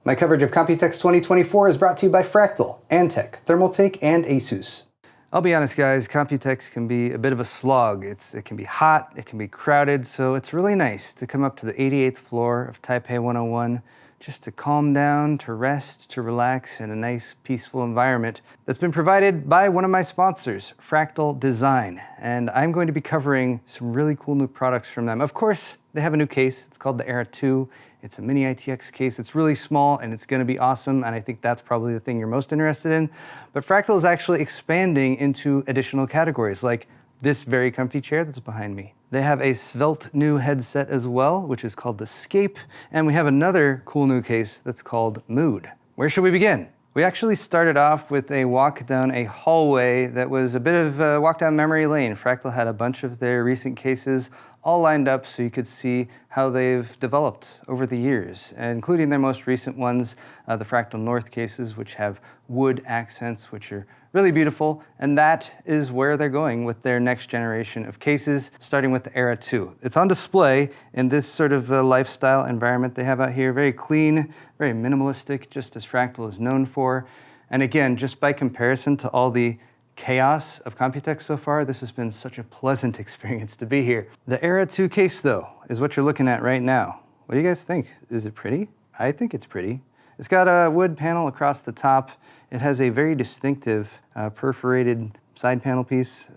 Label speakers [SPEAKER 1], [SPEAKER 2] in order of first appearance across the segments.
[SPEAKER 1] My coverage of Computex 2024 is brought to you by Fractal, Antec, Thermaltake, and Asus. I'll be honest guys, Computex can be a bit of a slog. It can be hot, it can be crowded, so it's really nice to come up to the 88th floor of Taipei 101 just to calm down, to rest, to relax in a nice peaceful environment that's been provided by one of my sponsors, Fractal Design. And I'm going to be covering some really cool new products from them. Of course, they have a new case. It's called the Era 2. It's a mini ITX case. It's really small and it's gonna be awesome. And I think that's probably the thing you're most interested in. But Fractal is actually expanding into additional categories like this very comfy chair that's behind me. They have a svelte new headset as well, which is called the Scape. And we have another cool new case that's called Mood. Where should we begin? We actually started off with a walk down a hallway that was a bit of a walk down memory lane. Fractal had a bunch of their recent cases all lined up so you could see how they've developed over the years, including their most recent ones, the Fractal North cases, which have wood accents, which are really beautiful, and that is where they're going with their next generation of cases, starting with the Era 2. It's on display in this sort of lifestyle environment they have out here, very clean, very minimalistic, just as Fractal is known for. And again, just by comparison to all the chaos of Computex so far, this has been such a pleasant experience to be here. The Era 2 case, though, is what you're looking at right now. What do you guys think? Is it pretty? I think it's pretty. It's got a wood panel across the top. It has a very distinctive perforated side panel piece,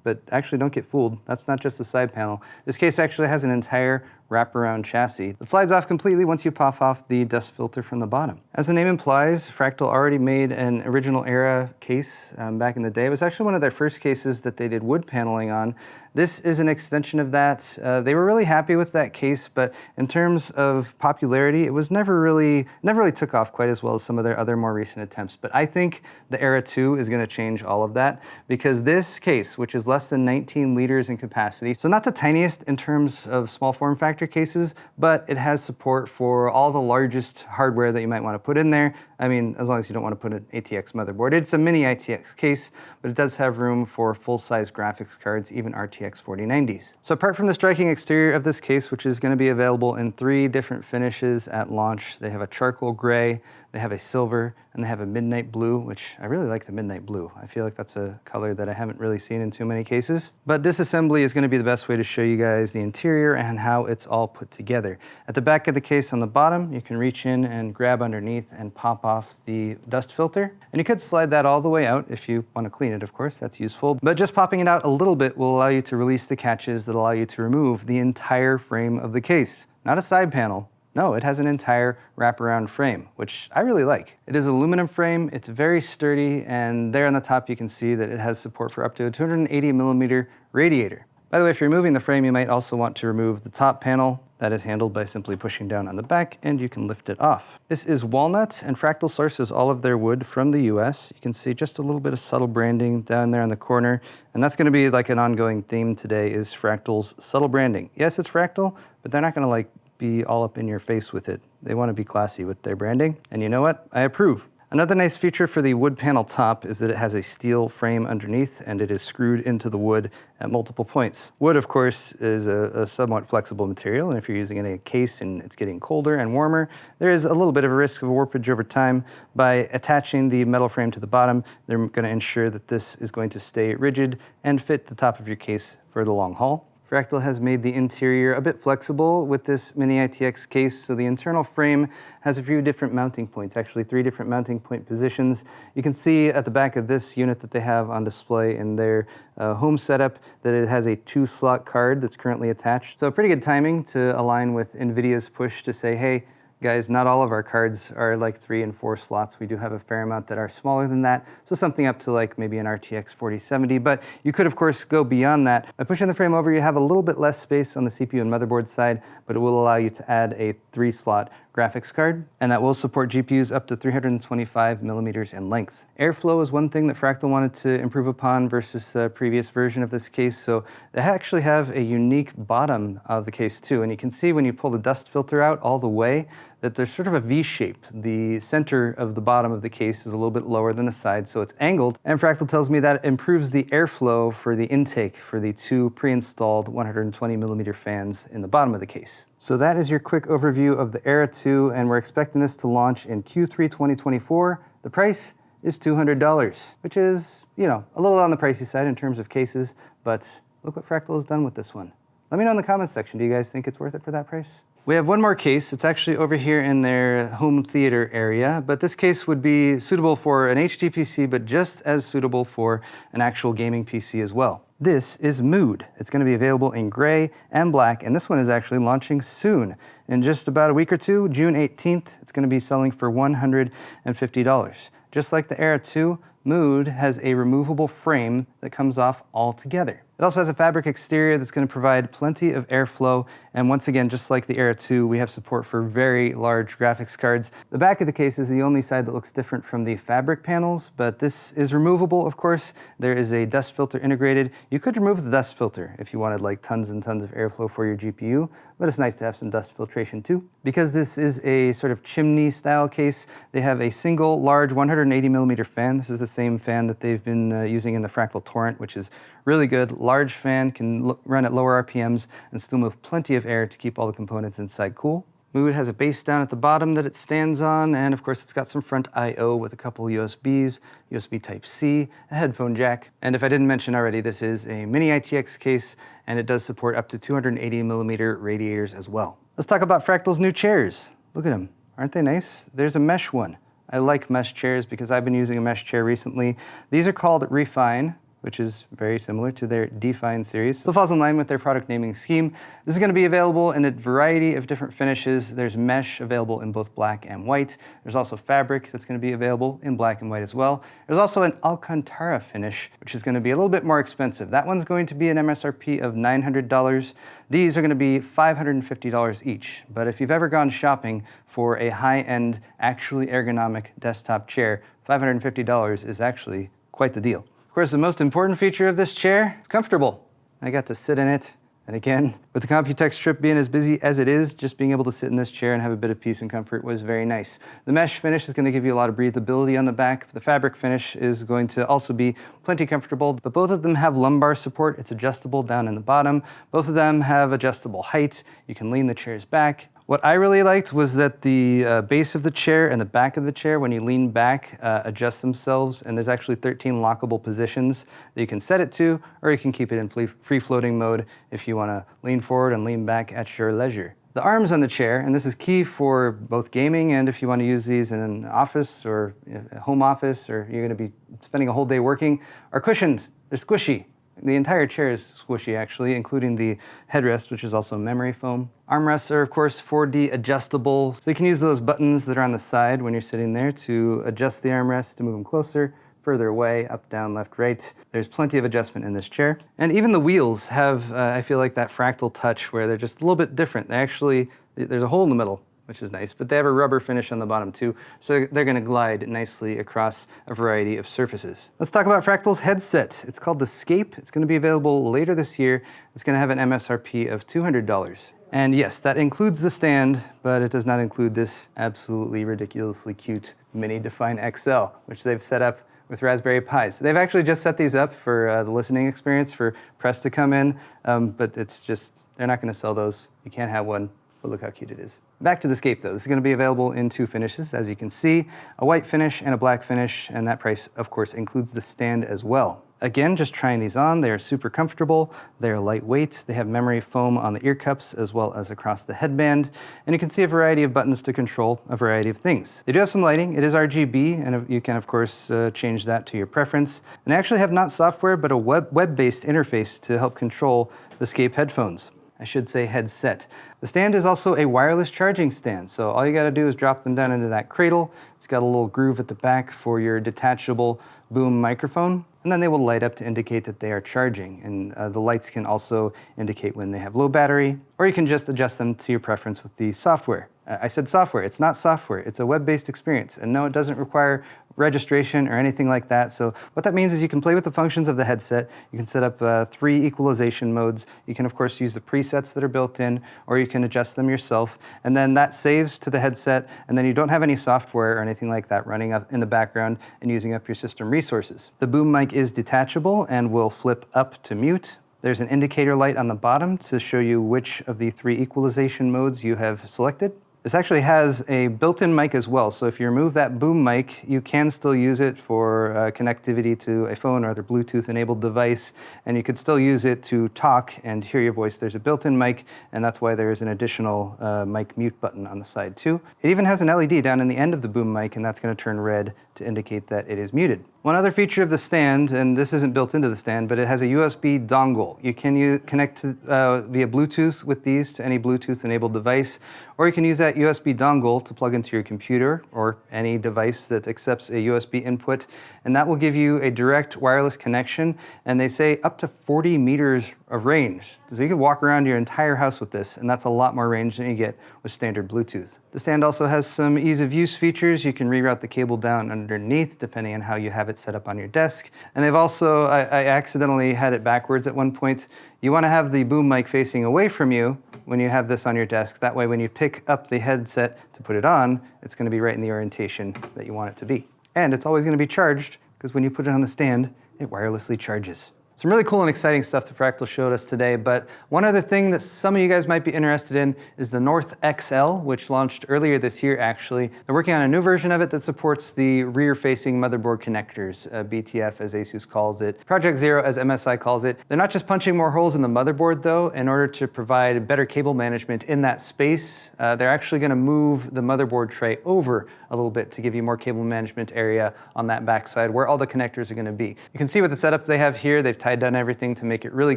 [SPEAKER 1] but actually don't get fooled. That's not just the side panel. This case actually has an entire wraparound chassis that slides off completely once you pop off the dust filter from the bottom. As the name implies, Fractal already made an original Era case back in the day. It was actually one of their first cases that they did wood paneling on. This is an extension of that. They were really happy with that case, but in terms of popularity, it was never really took off quite as well as some of their other more recent attempts. But I think the Era 2 is going to change all of that, because this case, which is less than 19 liters in capacity, so not the tiniest in terms of small form factor cases, but it has support for all the largest hardware that you might want to put in there. I mean, as long as you don't want to put an ATX motherboard. It's a mini ITX case, but it does have room for full-size graphics cards, even RTX 4090s. So apart from the striking exterior of this case, which is going to be available in 3 different finishes at launch, they have a charcoal gray, they have a silver, and they have a midnight blue, which I really like the midnight blue. I feel like that's a color that I haven't really seen in too many cases. But disassembly is going to be the best way to show you guys the interior and how it's all put together. At the back of the case on the bottom, you can reach in and grab underneath and pop off the dust filter. And you could slide that all the way out if you want to clean it, of course, that's useful. But just popping it out a little bit will allow you to release the catches that allow you to remove the entire frame of the case. Not a side panel. No, it has an entire wraparound frame, which I really like. It is an aluminum frame, it's very sturdy, and there on the top you can see that it has support for up to a 280mm radiator. By the way, if you're removing the frame, you might also want to remove the top panel. That is handled by simply pushing down on the back, and you can lift it off. This is walnut, and Fractal sources all of their wood from the US. You can see just a little bit of subtle branding down there in the corner, and that's gonna be like an ongoing theme today, is Fractal's subtle branding. Yes, it's Fractal, but they're not gonna like be all up in your face with it. They want to be classy with their branding, and you know what? I approve. Another nice feature for the wood panel top is that it has a steel frame underneath, and it is screwed into the wood at multiple points. Wood, of course, is a somewhat flexible material, and if you're using it in a case and it's getting colder and warmer, there is a little bit of a risk of warpage over time. By attaching the metal frame to the bottom, they're going to ensure that this is going to stay rigid and fit the top of your case for the long haul. Fractal has made the interior a bit flexible with this mini ITX case, so the internal frame has a few different mounting points, actually 3 different mounting point positions. You can see at the back of this unit that they have on display in their home setup that it has a 2-slot card that's currently attached. So pretty good timing to align with NVIDIA's push to say, hey, guys, not all of our cards are like 3 and 4 slots. We do have a fair amount that are smaller than that. So something up to like maybe an RTX 4070, but you could of course go beyond that. By pushing the frame over, you have a little bit less space on the CPU and motherboard side, but it will allow you to add a 3-slot graphics card, and that will support GPUs up to 325mm in length. Airflow is one thing that Fractal wanted to improve upon versus the previous version of this case, so they actually have a unique bottom of the case too, and you can see when you pull the dust filter out all the way that there's sort of a V shape. The center of the bottom of the case is a little bit lower than the side, so it's angled. And Fractal tells me that improves the airflow for the intake for the two pre-installed 120mm fans in the bottom of the case. So that is your quick overview of the Era 2, and we're expecting this to launch in Q3 2024. The price is $200, which is, you know, a little on the pricey side in terms of cases, but look what Fractal has done with this one. Let me know in the comments section, do you guys think it's worth it for that price? We have one more case. It's actually over here in their home theater area, but this case would be suitable for an HD PC, but just as suitable for an actual gaming PC as well. This is Mood. It's going to be available in gray and black, and this one is actually launching soon. In just about a week or two, June 18th, it's going to be selling for $150. Just like the Era 2, Mood has a removable frame that comes off altogether. It also has a fabric exterior that's going to provide plenty of airflow, and once again, just like the Era 2, we have support for very large graphics cards. The back of the case is the only side that looks different from the fabric panels, but this is removable, of course. There is a dust filter integrated. You could remove the dust filter if you wanted like tons and tons of airflow for your GPU, but it's nice to have some dust filtration too. Because this is a sort of chimney style case, they have a single large 180mm fan. This is the same fan that they've been using in the Fractal Torrent, which is really good. Large fan, can run at lower RPMs and still move plenty of air to keep all the components inside cool. Mood has a base down at the bottom that it stands on, and of course it's got some front I/O with a couple USBs, USB Type-C, a headphone jack. And if I didn't mention already, this is a mini ITX case, and it does support up to 280mm radiators as well. Let's talk about Fractal's new chairs. Look at them, aren't they nice? There's a mesh one. I like mesh chairs because I've been using a mesh chair recently. These are called Refine, which is very similar to their Define series. So it falls in line with their product naming scheme. This is going to be available in a variety of different finishes. There's mesh available in both black and white. There's also fabric that's going to be available in black and white as well. There's also an Alcantara finish, which is going to be a little bit more expensive. That one's going to be an MSRP of $900. These are going to be $550 each. But if you've ever gone shopping for a high-end, actually ergonomic desktop chair, $550 is actually quite the deal. Of course, the most important feature of this chair is comfortable. I got to sit in it, and again, with the Computex trip being as busy as it is, just being able to sit in this chair and have a bit of peace and comfort was very nice. The mesh finish is going to give you a lot of breathability on the back. The fabric finish is going to also be plenty comfortable, but both of them have lumbar support. It's adjustable down in the bottom. Both of them have adjustable height. You can lean the chairs back. What I really liked was that the base of the chair and the back of the chair, when you lean back, adjust themselves, and there's actually 13 lockable positions that you can set it to, or you can keep it in free-floating mode if you want to lean forward and lean back at your leisure. The arms on the chair, and this is key for both gaming and if you want to use these in an office or a home office, or you're going to be spending a whole day working, are cushioned. They're squishy. The entire chair is squishy, actually, including the headrest, which is also memory foam. Armrests are, of course, 4D adjustable, so you can use those buttons that are on the side when you're sitting there to adjust the armrest, to move them closer, further away, up, down, left, right. There's plenty of adjustment in this chair. And even the wheels have, I feel like, that Fractal touch where they're just a little bit different. There's a hole in the middle, which is nice, but they have a rubber finish on the bottom too, so they're going to glide nicely across a variety of surfaces. Let's talk about Fractal's headset. It's called the Scape. It's going to be available later this year. It's going to have an MSRP of $200. And yes, that includes the stand, but it does not include this absolutely ridiculously cute mini Define XL, which they've set up with Raspberry Pis. They've actually just set these up for the listening experience for press to come in, but it's just, they're not going to sell those. You can't have one. But look how cute it is. Back to the Scape though. This is going to be available in two finishes, as you can see, a white finish and a black finish, and that price, of course, includes the stand as well. Again, just trying these on, they are super comfortable, they're lightweight, they have memory foam on the ear cups as well as across the headband, and you can see a variety of buttons to control a variety of things. They do have some lighting, it is RGB, and you can of course change that to your preference. And they actually have not software, but a web-based interface to help control the Scape headphones. I should say headset. The stand is also a wireless charging stand, so all you gotta do is drop them down into that cradle. It's got a little groove at the back for your detachable boom microphone, and then they will light up to indicate that they are charging. And the lights can also indicate when they have low battery, or you can just adjust them to your preference with the software. I said software. It's not software. It's a web-based experience. And no, it doesn't require registration or anything like that. So what that means is you can play with the functions of the headset. You can set up 3 equalization modes. You can, of course, use the presets that are built in, or you can adjust them yourself. And then that saves to the headset, and then you don't have any software or anything like that running up in the background and using up your system resources. The boom mic is detachable and will flip up to mute. There's an indicator light on the bottom to show you which of the 3 equalization modes you have selected. This actually has a built-in mic as well, so if you remove that boom mic, you can still use it for connectivity to a phone or other Bluetooth-enabled device, and you could still use it to talk and hear your voice. There's a built-in mic, and that's why there's an additional mic mute button on the side too. It even has an LED down in the end of the boom mic, and that's going to turn red to indicate that it is muted. One other feature of the stand, and this isn't built into the stand, but it has a USB dongle. You can connect via Bluetooth with these to any Bluetooth-enabled device, or you can use that USB dongle to plug into your computer or any device that accepts a USB input, and that will give you a direct wireless connection, and they say up to 40 meters of range. So you can walk around your entire house with this, and that's a lot more range than you get with standard Bluetooth. The stand also has some ease of use features. You can reroute the cable down underneath depending on how you have it set up on your desk. And they've also, I accidentally had it backwards at one point. You want to have the boom mic facing away from you when you have this on your desk. That way when you pick up the headset to put it on, it's going to be right in the orientation that you want it to be. And it's always going to be charged because when you put it on the stand, it wirelessly charges. Some really cool and exciting stuff that Fractal showed us today, but one other thing that some of you guys might be interested in is the North XL, which launched earlier this year actually. They're working on a new version of it that supports the rear-facing motherboard connectors, BTF as ASUS calls it, Project Zero as MSI calls it. They're not just punching more holes in the motherboard though, in order to provide better cable management in that space. They're actually going to move the motherboard tray over a little bit to give you more cable management area on that backside where all the connectors are going to be. You can see with the setup they have here, they've tied down everything to make it really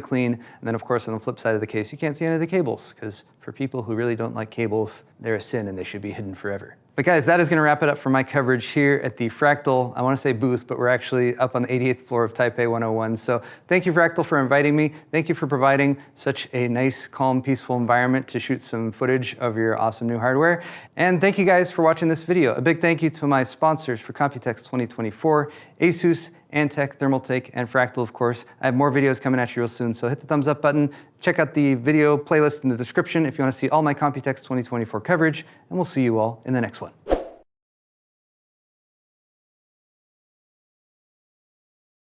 [SPEAKER 1] clean. And then of course on the flip side of the case, you can't see any of the cables because for people who really don't like cables, they're a sin and they should be hidden forever. But guys, that is going to wrap it up for my coverage here at the Fractal, I want to say booth, but we're actually up on the 88th floor of Taipei 101. So thank you Fractal for inviting me. Thank you for providing such a nice, calm, peaceful environment to shoot some footage of your awesome new hardware. And thank you guys for watching this video. A big thank you to my sponsors for Computex 2024, ASUS, Antec, Thermaltake, and Fractal, of course. I have more videos coming at you real soon, so hit the thumbs up button. Check out the video playlist in the description if you want to see all my Computex 2024 coverage, and we'll see you all in the next one.